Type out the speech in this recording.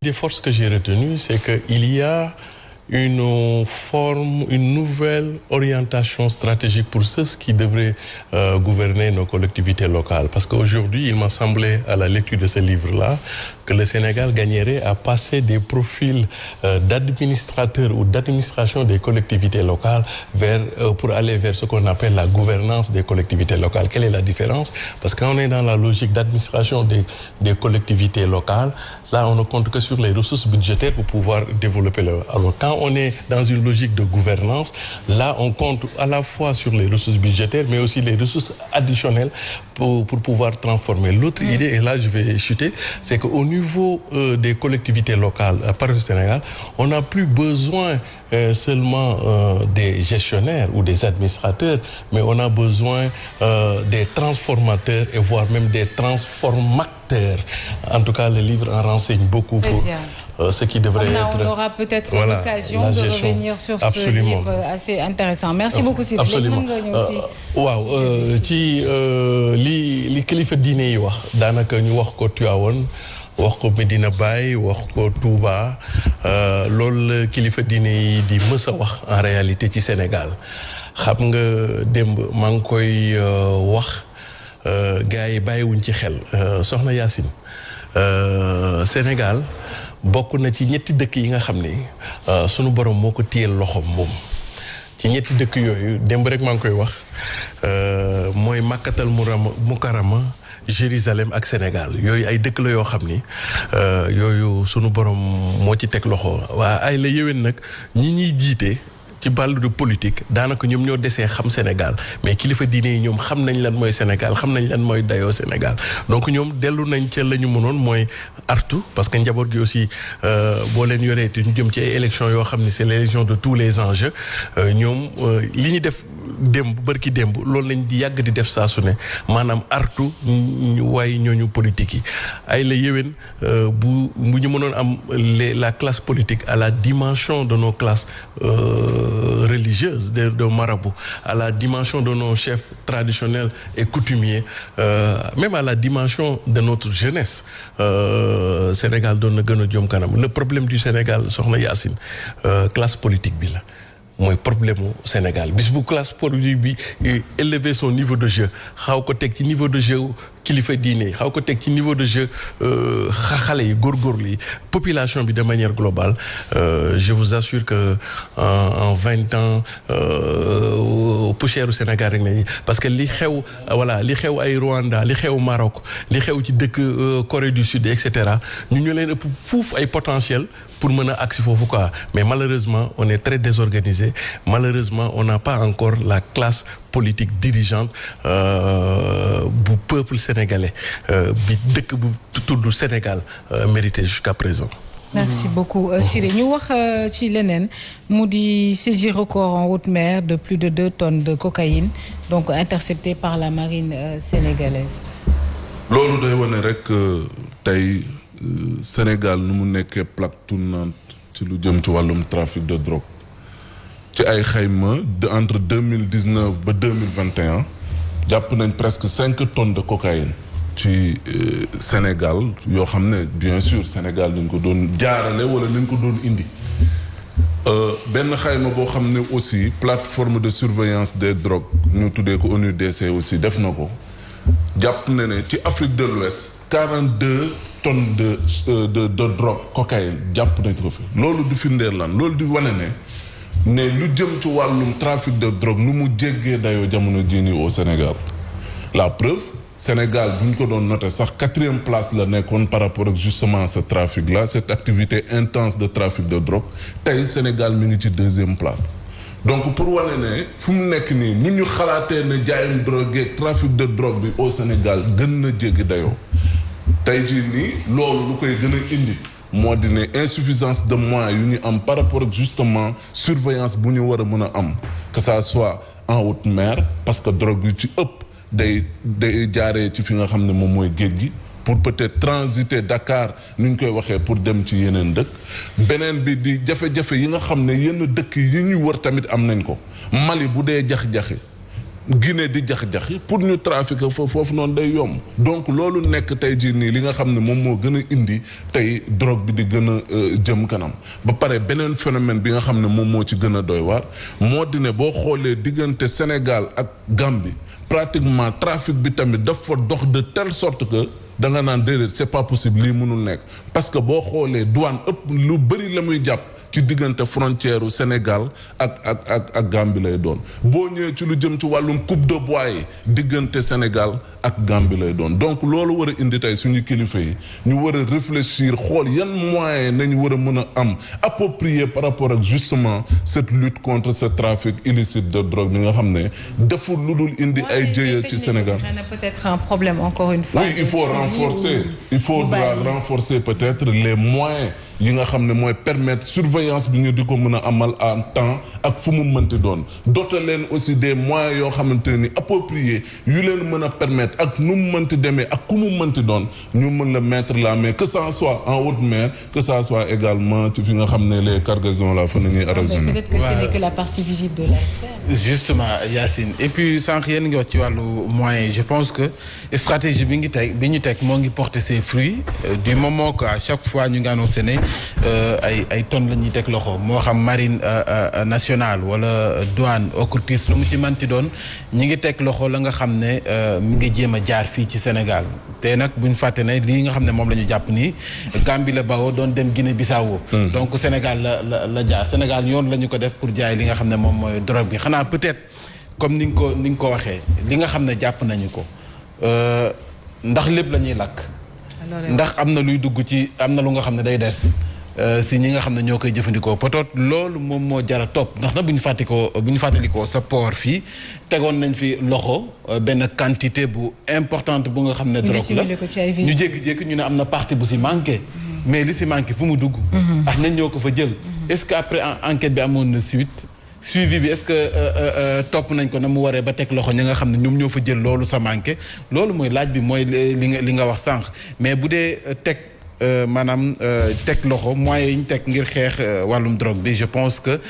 Des forces que j'ai retenues, c'est qu'il y a une nouvelle orientation stratégique pour ceux qui devraient gouverner nos collectivités locales. Parce qu'aujourd'hui, il m'a semblé, à la lecture de ce livre-là, que le Sénégal gagnerait à passer des profils d'administrateurs ou d'administration des collectivités locales pour aller vers ce qu'on appelle la gouvernance des collectivités locales. Quelle est la différence? Parce qu'on est dans la logique d'administration des collectivités locales. Là, on ne compte que sur les ressources budgétaires pour pouvoir développer alors quand on est dans une logique de gouvernance, là, on compte à la fois sur les ressources budgétaires, mais aussi les ressources additionnelles pour pouvoir transformer. L'autre idée, et là, je vais chuter, c'est qu'au niveau des collectivités locales par le Sénégal, on n'a plus besoin seulement des gestionnaires ou des administrateurs, mais on a besoin des transformateurs et voire même des transformateurs. En tout cas, le livre en renseigne beaucoup pour ce qui devrait être. On aura peut-être l'occasion de revenir sur ce livre assez intéressant. Merci beaucoup, Sidi. Absolument. waaw ci li kilifa diine yi wax daanaka ñu wax ko Tivaouane wax ko Medina Baye wax ko Touba loolu kilifa diine yi di mës a wax en réalité ci Sénégal xam nga démb maa ngi koy wax gars yi bàyyiwuñ ci xel soxna Yacine Sénégal bokk na ci ñetti dëkk yi nga xam ne sunu borom moo ko téyel loxoom moom ci ñetti dëkk yooyu démb rek maa ngi koy wax mooy Makkatal Mukarrama Jérusalem ak Sénégal yooyu ay dëkk la yoo xam ni yooyu sunu borom moo ci teg loxo waa ay la yéwén nag ñi ñuy jiite ci bàll de politique daanaka ñoom ñoo desee xam Sénégal mais kilifa diine yi ñoom xam nañ lan mooy Sénégal xam nañ lan mooy dayoo Sénégal donc ñoom dellu nañ ca la ñu mënoon mooy artu parce que njaboot gi aussi boo leen yoree te ñu jëm ci ay élections yoo xam ne c'est l'élection de tous les enjeux ñoom li ñu def démb bërki démb loolu lañ di yàgg di def saa su ne maanaam artu waaye ñooñu politique yi ay la yéwén bu ñu mënoon am la classe politique à la dimension de nos classes religieuses de marabout à la dimension de nos chefs traditionnels et coutumiers même à la dimension de notre jeunesse Sénégal doon na gën a jëm kanam le problème du Sénégal soxna Yacine classe politique bi la mooy problème mu Sénégal bis bu classe politique bi élever son niveau de jeu xaw ko teg ci niveau de jeu kilifa diine xaw ko teg ci niveau de jeu xale yi góorgóorlu yi population bi de manière globale je vous assure que en 20 ans poussière u Sénégal rek nañu parce que li xew li xew ay Rwanda li xew Maroc li xew ci dëkk Corée du Sud et cetera ñu leen ëpp fuuf ay potentiel pour mën a agsi foofu quoi mais malheureusement on est très désorganisé malheureusement on n'a pas encore la classe politique dirigeante bu peuple sénégalais bi dëkk bu tudd Sénégal mérité jusqu'à présent. Merci beaucoup Siré ñu wax ci leneen mu di saisie record en haute mer de plus de 2 tonnes de cocaïne donc interceptée par la marine sénégalaise. loolu day wane rek tey Sénégal nu mu nekkee plaque tournante ci lu jëm ci wàllum trafic de drogue ci ay xayma entre 2019 ba 2021 jàpp nañ presque 5 tonnes de cocaïne ci Sénégal yoo xam ne bien sûr Sénégal nañ ko doon jaarale wala nañ ko doon indi benn xayma boo xam ne aussi plateforme de surveillance des drogues ñu tuddee ko ONUDC aussi def na ko jàpp na ne ci Afrique de l'Ouest 42 tonnes de drogue cocaïne jàpp nañ ko fi loolu du firndeel lan loolu di wane ne lu jëm ci wàllum trafic de drogue nu mu jéggee dayoo jamono jii nii au Sénégal la preuve Sénégal bu ñu ko doon noté sax 4e place la nekkoon par rapport ak justement ce trafic là cette activité intense de trafic de drogue tey Sénégal mi ngi ci 2e place donc pour wane ne fu mu nekk nii nu ñu xalaatee ne jaayum drogue ak trafic de drogue bi au Sénégal gën na jéggi dayoo tey jii nii loolu lu koy gën a indi moo di ne insuffisance de moyens yu ñu am par rapport ak justement surveillance bu ñu war a mën a am que ça soit en haute mer parce que drogue yu ci ëpp day jaaree ci fi nga xam ne moom mooy géej gi pour peut-être transiter Dakar ni ñu koy waxee pour dem ci yeneen dëkk beneen bi di jafe-jafe yi nga xam ne yenn dëkk yi ñu wër tamit am nañ ko Mali bu dee jax-jaxe Guinée di jax-jaxi pour ñu trafiquer foofu noonu day yomb donc loolu nekk tey jii nii li nga xam ne moom moo gën a indi tey drogue bi di gën a jëm kanam ba pare beneen phénomène bi nga xam ne moom moo ci gën a doy waar moo di ne boo xoolee diggante Sénégal ak Gambie pratiquement trafic bi tamit dafa dox de telle sorte que da nga naan déedéet c'est pas possible lii mënul nekk parce que boo xoolee douane ëpp lu bëri la muy jàpp ci diggante frontière u Sénégal ak Gambie lay doon boo ñëwee ci lu jëm ci wàllum coupe de bois yi diggante Sénégal ak Gambie lay doon donc loolu war a indi tey suñu kilifa yi ñu war a réfléchir xool yan moyen nañu war a mën a am approprié par rapport ak justement cette lutte contre ce trafic illicite de drogue bi nga xam ne deful lu dul indi ay jëye ci Sénégal. Peut-être un problème encore une fois. Oui, il faudra renforcer peut-être les moyens yi nga xam ne mooy permettre surveillance bi ñu di ko mën a amal en temps ak fu mu mënti doon doter leen aussi des moyens yoo xamante ni appropriés yu leen mën a permettre ak nu mu mënti demee ak ku mu mënti doon ñu mën la mettre la main que ça soit en haute mer que ça soit également ci fi nga xam ne les cargaisons là fa nañuy arraisonner. Peut-être que ce n'est que la partie visible de l'iceberg. Justement Yacine et puis sànq yéen ngi wax ci wàllu moyens je pense que stratégie bi ñu teg moo ngi porter ses fruits du moment que à chaque fois ñu ngi annoncé ne ay tonnes la ñuy teg loxo moo xam marine nationale wala douane OCRTIS lu mu ci manti doon ñi ngi teg loxo la nga xam ne mi ngi jéem a jaar fii ci Sénégal te nag buñ fàtte ne lii nga xam ne moom la ñu jàpp nii Gambie la bawoo doon dem Guinée Bissau donc Sénégal la jaar Sénégal yoon la ñu ko def pour jaay li nga xam ne moom mooy drogue bi xanaa peut-être comme ni nga ko waxee li nga xam ne jàpp nañu ko ndax lépp la ñuy lakk ndax am na luy dugg ci am na lu nga xam ne day des si ñi nga xam ne ñoo koy jëfandikoo peut-être loolu moom moo jara topp ndax nag bu ñu fàttalikoo sa port fii tegoon nañ fi loxo benn quantité bu importante bu nga xam ne drogue la ñu jékki-jékki ñu ne am na partie bu si manqué mais li si manqué fu mu dugg ak nañ ñoo ko fa jël est-ce que après enquête bi amoon na suivi bi est-ce que topp nañ ko na mu waree ba teg loxo ñi nga xam ne ñoom ñoo fa jël loolu sa manqué loolu mooy laaj bi mooy li nga wax sànq mais bu dee teg maanaam teg loxo moyens yi ñu teg ngir xeex wàllum drogue bi je pense que